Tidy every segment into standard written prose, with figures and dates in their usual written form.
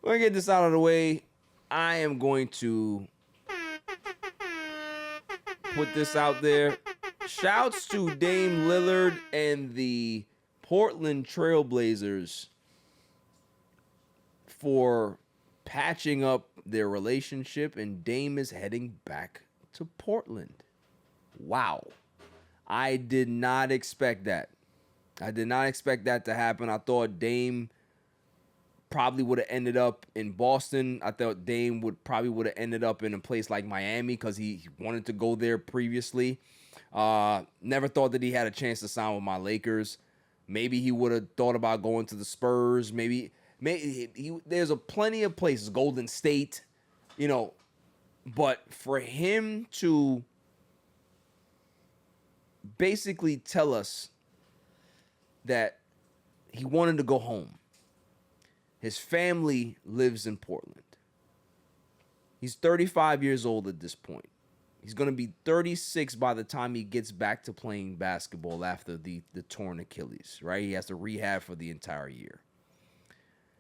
We're going to get this out of the way. I am going to put this out there. Shouts to Dame Lillard and the Portland Trailblazers for patching up their relationship, and Dame is heading back to Portland. Wow. I did not expect that. I did not expect that to happen. I thought Dame probably would have ended up in Boston. I thought Dame would have ended up in a place like Miami because he wanted to go there previously. Never thought that he had a chance to sign with my Lakers. Maybe he would have thought about going to the Spurs. Maybe there's plenty of places, Golden State, but for him to basically tell us that he wanted to go home. His family lives in Portland. He's 35 years old at this point. He's going to be 36 by the time he gets back to playing basketball after the torn Achilles, right? He has to rehab for the entire year.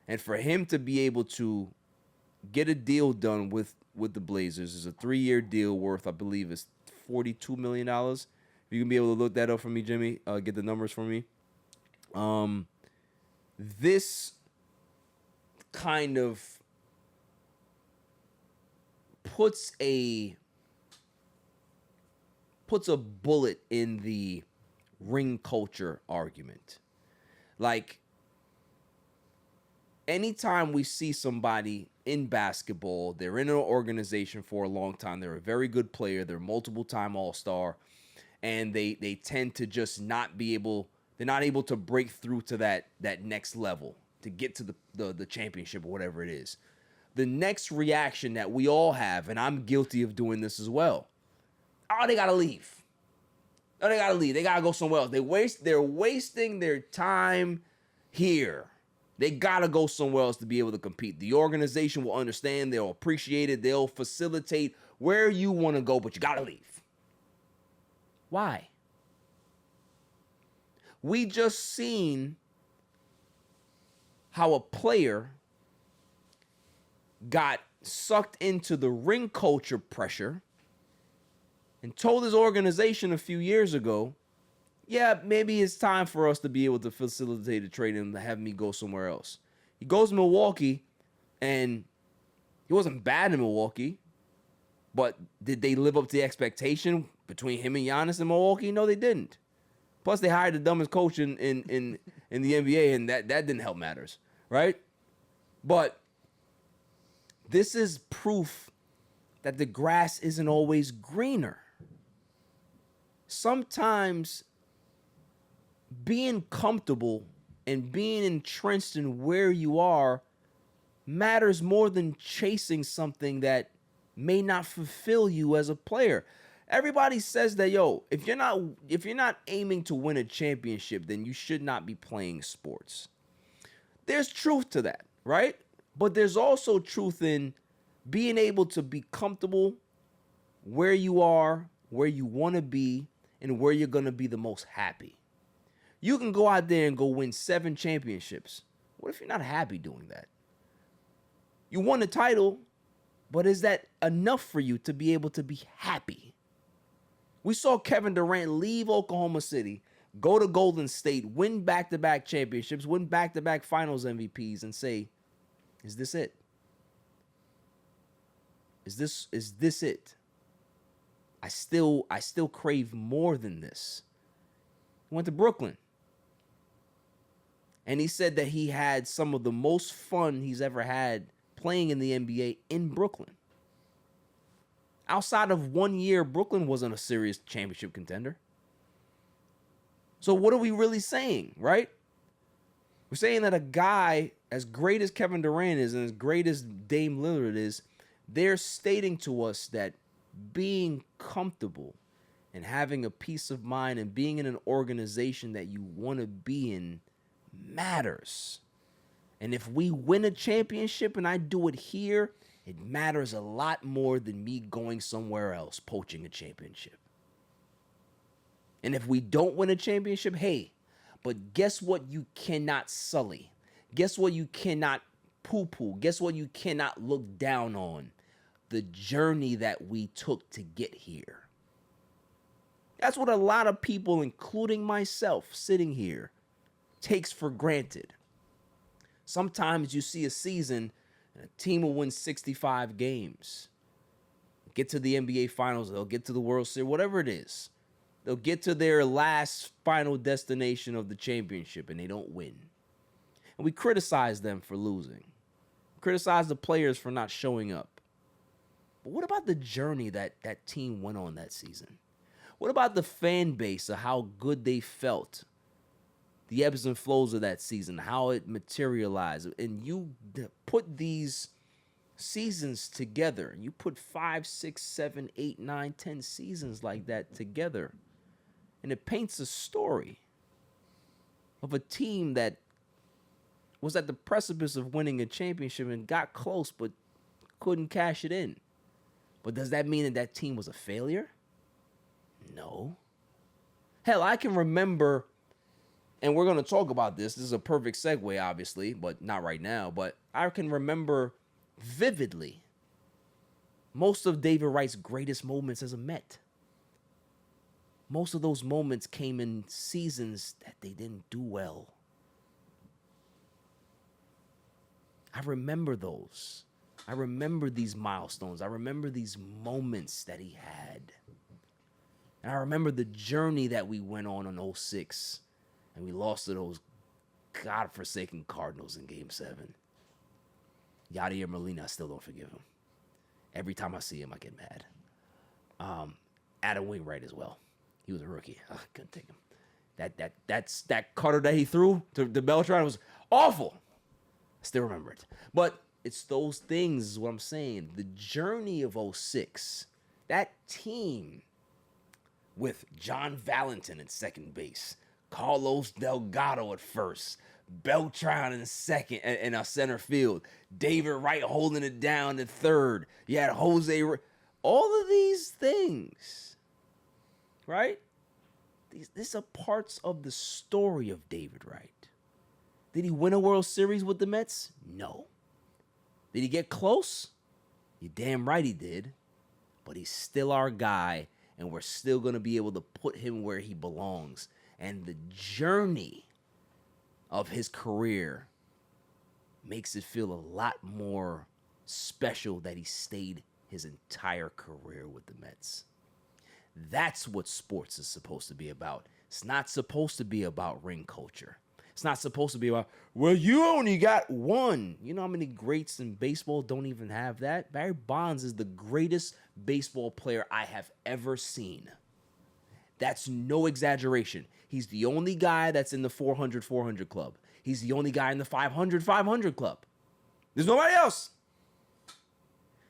And for him to be able to get a deal done with the Blazers is a 3-year deal worth, I believe, is $42 million. If you can be able to look that up for me, Jimmy, get the numbers for me. This kind of puts a bullet in the ring culture argument. Like, anytime we see somebody in basketball, they're in an organization for a long time, they're a very good player, they're a multiple-time All-Star, and they tend to just not be able, they're not able to break through to that next level, to get to the championship or whatever it is. The next reaction that we all have, and I'm guilty of doing this as well, oh, they gotta leave. Oh, they gotta leave. They gotta go somewhere else. They're wasting their time here. They gotta go somewhere else to be able to compete. The organization will understand. They'll appreciate it. They'll facilitate where you want to go, but you gotta leave. Why? We just seen how a player got sucked into the ring culture pressure and told his organization a few years ago, yeah, maybe it's time for us to be able to facilitate a trade and have me go somewhere else. He goes to Milwaukee, and he wasn't bad in Milwaukee, but did they live up to the expectation between him and Giannis in Milwaukee? No, they didn't. Plus, they hired the dumbest coach in the NBA, and that didn't help matters, right? But this is proof that the grass isn't always greener. Sometimes being comfortable and being entrenched in where you are matters more than chasing something that may not fulfill you as a player. Everybody says that, if you're not aiming to win a championship, then you should not be playing sports. There's truth to that, right? But there's also truth in being able to be comfortable where you are, where you want to be, and where you're going to be the most happy. You can go out there and go win 7 championships. What if you're not happy doing that? You won a title, but is that enough for you to be able to be happy? We saw Kevin Durant leave Oklahoma City, go to Golden State, win back-to-back championships, win back-to-back finals MVPs, and say, is this it? Is this it? I still crave more than this. He went to Brooklyn. And he said that he had some of the most fun he's ever had playing in the NBA in Brooklyn. Outside of 1 year, Brooklyn wasn't a serious championship contender. So what are we really saying, right? We're saying that a guy as great as Kevin Durant is and as great as Dame Lillard is, they're stating to us that being comfortable and having a peace of mind and being in an organization that you want to be in matters. And if we win a championship and I do it here, it matters a lot more than me going somewhere else poaching a championship. And if we don't win a championship, hey, but guess what you cannot sully? Guess what you cannot poo-poo. Guess what you cannot look down on? The journey that we took to get here. That's what a lot of people, including myself, sitting here, takes for granted. Sometimes you see a season and a team will win 65 games. Get to the NBA Finals, they'll get to the World Series, whatever it is. They'll get to their last final destination of the championship and they don't win. And we criticize them for losing. Criticize the players for not showing up. But what about the journey that team went on that season? What about the fan base of how good they felt? The ebbs and flows of that season, how it materialized. And you put these seasons together. You put 5, 6, 7, 8, 9, 10 seasons like that together. And it paints a story of a team that was at the precipice of winning a championship and got close but couldn't cash it in. But does that mean that team was a failure? No. Hell, I can remember, and we're going to talk about this. This is a perfect segue, obviously, but not right now. But I can remember vividly most of David Wright's greatest moments as a Met. Most of those moments came in seasons that they didn't do well. I remember those. I remember these milestones. I remember these moments that he had. And I remember the journey that we went on in 06. And we lost to those godforsaken Cardinals in Game 7. Yadier Molina, I still don't forgive him. Every time I see him, I get mad. Adam Wainwright as well. He was a rookie. I couldn't take him. That cutter that he threw to Beltran was awful. I still remember it. But it's those things is what I'm saying. The journey of 06, that team with John Valentin at second base, Carlos Delgado at first, Beltran in second in our center field, David Wright holding it down at third. You had Jose, all of these things, right? These are parts of the story of David Wright. Did he win a World Series with the Mets? No. Did he get close? You're damn right he did. But he's still our guy, and we're still going to be able to put him where he belongs. And the journey of his career makes it feel a lot more special that he stayed his entire career with the Mets. That's what sports is supposed to be about. It's not supposed to be about ring culture. It's not supposed to be about, well, you only got one. You know how many greats in baseball don't even have that? Barry Bonds is the greatest baseball player I have ever seen. That's no exaggeration. He's the only guy that's in the 400 club. He's the only guy in the 500 club. There's nobody else.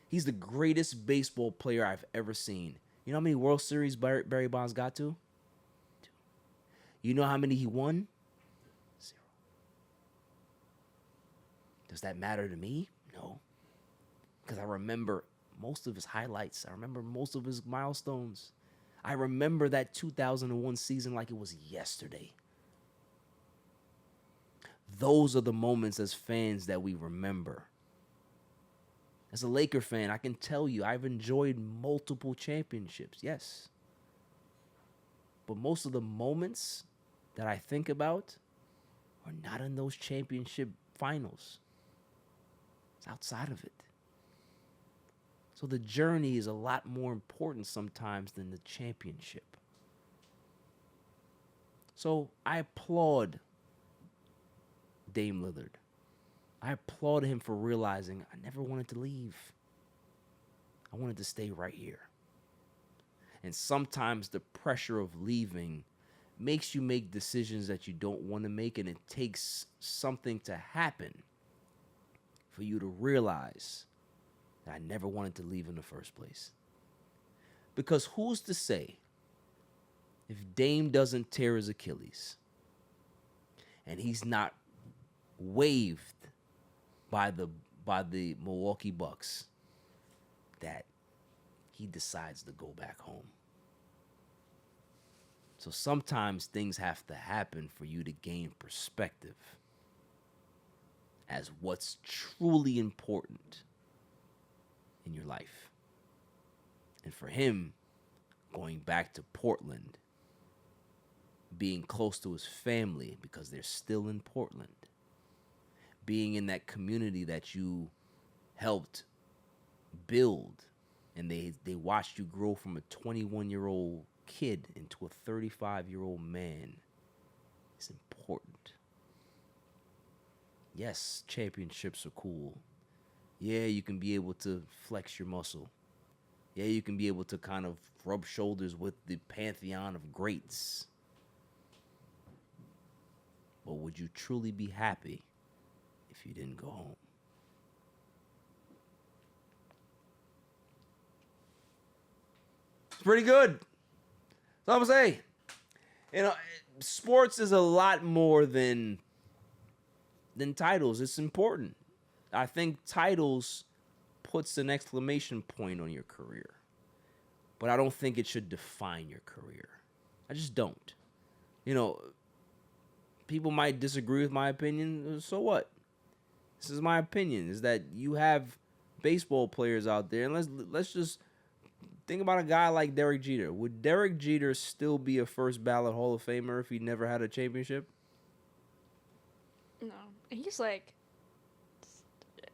He's the greatest baseball player I've ever seen. You know how many World Series Barry Bonds got to? 2. You know how many he won? 0. Does that matter to me? No. Because I remember most of his highlights. I remember most of his milestones. I remember that 2001 season like it was yesterday. Those are the moments as fans that we remember. As a Laker fan, I can tell you I've enjoyed multiple championships, yes. But most of the moments that I think about are not in those championship finals. It's outside of it. So the journey is a lot more important sometimes than the championship. So I applaud Dame Lillard. I applaud him for realizing I never wanted to leave. I wanted to stay right here. And sometimes the pressure of leaving makes you make decisions that you don't want to make, and it takes something to happen for you to realize that I never wanted to leave in the first place. Because who's to say if Dame doesn't tear his Achilles and he's not waived by the Milwaukee Bucks, that he decides to go back home. So sometimes things have to happen for you to gain perspective. as what's truly important in your life. And for him, going back to Portland, being close to his family because they're still in Portland, being in that community that you helped build, and they watched you grow from a 21-year-old kid into a 35-year-old man, is important. Yes, championships are cool. Yeah, you can be able to flex your muscle. Yeah, you can be able to kind of rub shoulders with the pantheon of greats. But would you truly be happy if you didn't go home? It's pretty good. That's all I'm saying. You know, sports is a lot more than titles. It's important. I think titles puts an exclamation point on your career. But I don't think it should define your career. I just don't. You know, people might disagree with my opinion. So what? This is my opinion, is that you have baseball players out there, and let's just think about a guy like Derek Jeter. Would Derek Jeter still be a first ballot Hall of Famer if he never had a championship? No. He's like,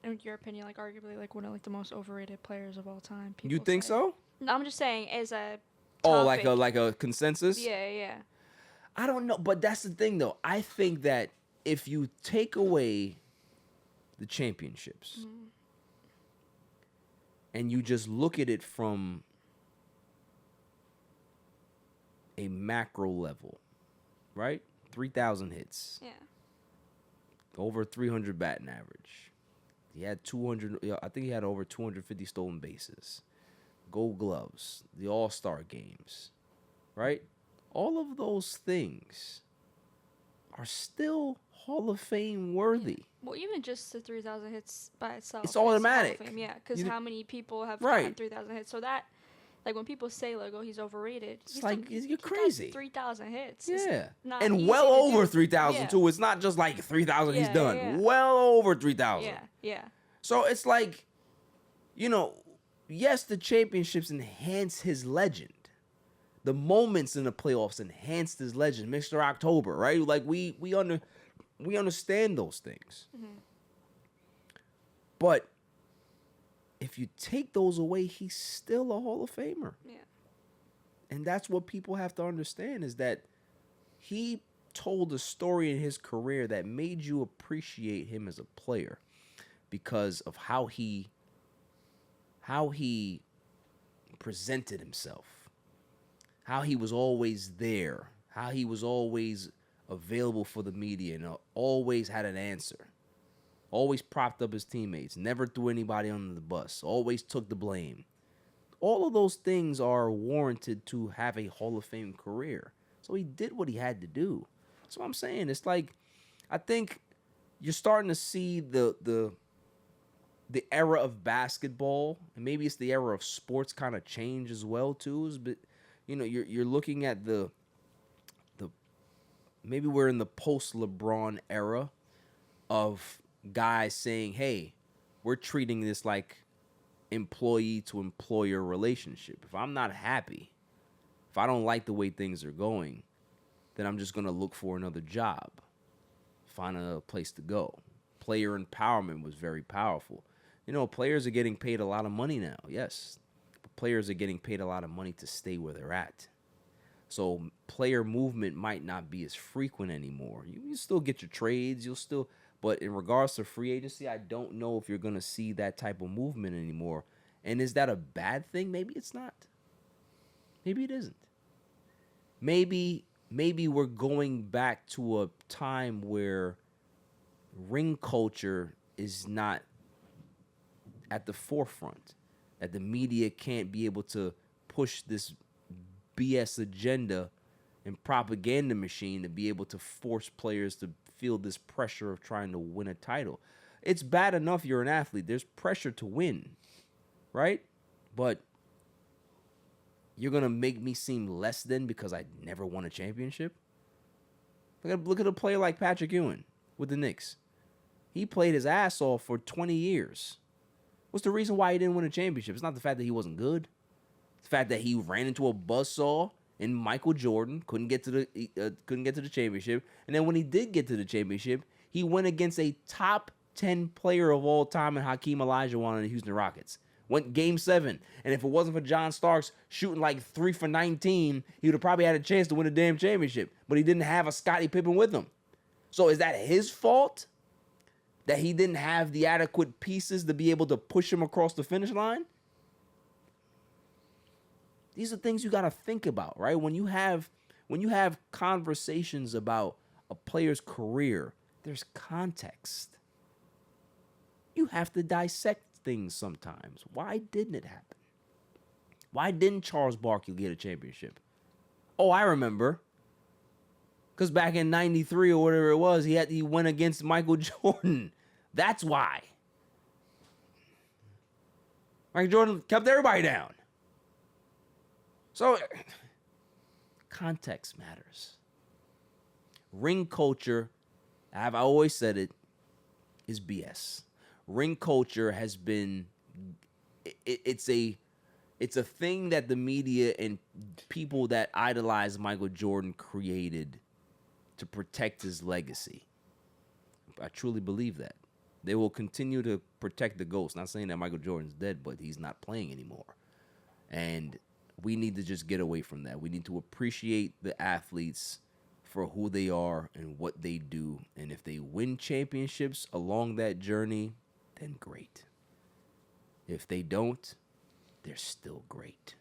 in your opinion, like arguably like one of like the most overrated players of all time. You think so? No, I'm just saying as a topic. Like a consensus? Yeah. I don't know, but that's the thing though. I think that if you take away the championships and you just look at it from a macro level, right? 3,000 hits. Yeah. Over 300 batting average. He had 200, I think he had over 250 stolen bases. Gold gloves, the All-Star games, right? All of those things are still Hall of Fame worthy. Yeah. Well, even just the 3,000 hits by itself. It's automatic. Hall of Fame, yeah, because how many people have right. gotten 3,000 hits? So that, like when people say like, oh, he's overrated. It's like, you're crazy. 3,000 hits. Yeah. And well over 3,000 yeah. too. It's not just like 3,000 he's done. Yeah. Well over 3,000. Yeah. So it's like, you know, yes, the championships enhance his legend. The moments in the playoffs enhanced his legend. Mr. October, right? Like we understand those things. Mm-hmm. But if you take those away, he's still a Hall of Famer. Yeah. And that's what people have to understand, is that he told a story in his career that made you appreciate him as a player because of how he presented himself, how he was always there, how he was always available for the media and always had an answer, always propped up his teammates, never threw anybody under the bus, always took the blame. All of those things are warranted to have a Hall of Fame career. So he did what he had to do. That's what I'm saying. It's like, I think you're starting to see the era of basketball, and maybe it's the era of sports kind of change as well too. But you know, you're looking at the maybe we're in the post LeBron era of guys saying, "Hey, we're treating this like employee to employer relationship. If I'm not happy, if I don't like the way things are going, then I'm just gonna look for another job, find a place to go." Player empowerment was very powerful. You know, players are getting paid a lot of money now, yes. But players are getting paid a lot of money to stay where they're at. So player movement might not be as frequent anymore. You still get your trades, but in regards to free agency, I don't know if you're going to see that type of movement anymore. And is that a bad thing? Maybe it's not. Maybe it isn't. Maybe we're going back to a time where ring culture is not at the forefront, that the media can't be able to push this BS agenda and propaganda machine to be able to force players to feel this pressure of trying to win a title. It's bad enough you're an athlete. There's pressure to win, right? But you're going to make me seem less than because I never won a championship? Look at a player like Patrick Ewing with the Knicks. He played his ass off for 20 years. What's the reason why he didn't win a championship? It's not the fact that he wasn't good. It's the fact that he ran into a buzzsaw in Michael Jordan, couldn't get to the championship. And then when he did get to the championship, he went against a top 10 player of all time in Hakeem Olajuwon and the Houston Rockets. Went game 7. And if it wasn't for John Starks shooting like 3 for 19, he would have probably had a chance to win a damn championship. But he didn't have a Scottie Pippen with him. So is that his fault that he didn't have the adequate pieces to be able to push him across the finish line? These are things you got to think about, right? When you have conversations about a player's career, there's context. You have to dissect things sometimes. Why didn't it happen? Why didn't Charles Barkley get a championship? Oh, I remember. Because back in 93 or whatever it was, he went against Michael Jordan. That's why. Michael Jordan kept everybody down. So, context matters. Ring culture, I've always said it, is BS. Ring culture has been, it's a thing that the media and people that idolize Michael Jordan created to protect his legacy. I truly believe that. They will continue to protect the ghost. Not saying that Michael Jordan's dead, but he's not playing anymore. And we need to just get away from that. We need to appreciate the athletes for who they are and what they do. And if they win championships along that journey, then great. If they don't, they're still great.